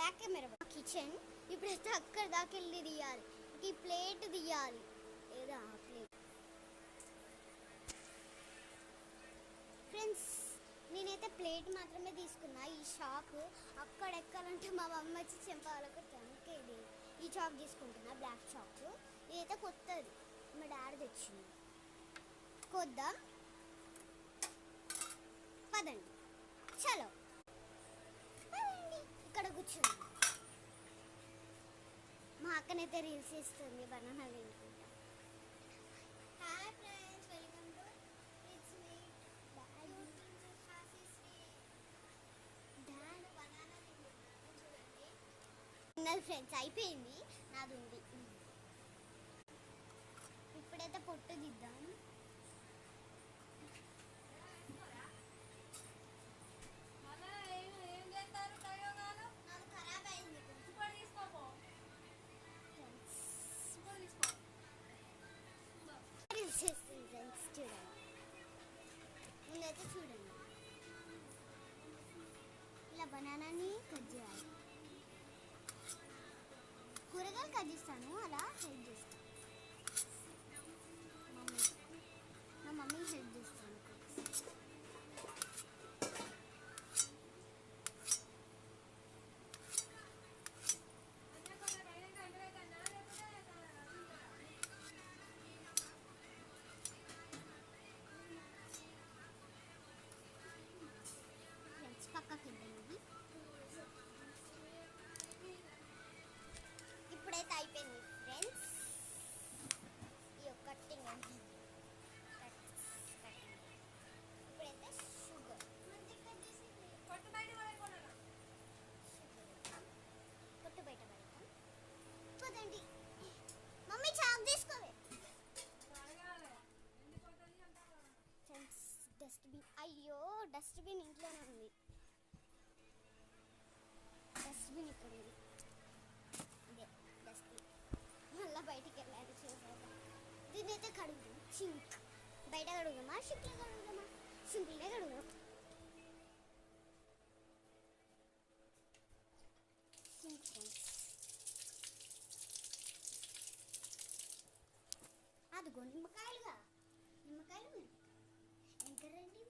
Back camera kitchen. ఇప్పుడైతే అక్కడ దాకా వెళ్ళి తీయాలి. ఈ ప్లేట్ తీయాలి. ఏదో ఆ ప్లేట్. ఫ్రెండ్స్ నేనైతే ప్లేట్ మాత్రమే తీసుకున్నా. ఈ షాప్ అక్కడ ఎక్కాలంటే మా మమ్మ వచ్చి చెంపాలకు ఇది ఈ చాక్ తీసుకుంటున్నా, బ్లాక్ చాక్. ఇదైతే కొత్తది, మా డాడీ తెచ్చింది. కొద్దాం పదండి, చలో పదండి. ఇక్కడ కూర్చుంది మా అక్కనైతే రీల్స్ ఇస్తుంది బనానా తింటుంటా. Hi friends, welcome to it's me dad. Friends అయిపోయింది, నాది ఉంది. ఇప్పుడైతే పొట్టు దిద్దాం. చేస్తుంది ఫ్రెండ్స్, చూడండి. ముందైతే చూడండి, ఇలా బనానాని కట్ చేయాలి. కూరగాయలు కట్ చేస్తాను, అలా హెల్ప్ చేస్తాను. మా మమ్మీ హెల్ప్ చేస్తాను. ఇప్పుడైతే అయిపోయింది ఫ్రెండ్స్. ఈ కట్టింగ్ ఇప్పుడైతే షుగర్ కొట్టు బయట పడతాం. పదండి మమ్మీ, చాక్ తీసుకోవే. ఫ్రెండ్స్ డస్ట్బిన్, అయ్యో డస్ట్బిన్ ఇంట్లోనే ఉంది. డస్ట్బిన్ ఇక్కడ ఉంది. ఇదే డస్ట్బిన్, మళ్ళీ బయటికి వెళ్ళాలి. చూసాక దీన్ని అయితే కడుగుదాం. సింక్ బయట కడుగుదామా, సింక్లో కడుగుదామా? సింక్లే కడుగుదాం. సింక్ ఫ్రెండ్స్, అదిగో నిమ్మకాయలుగా, నిమ్మకాయలు మీరు ఎంకరండి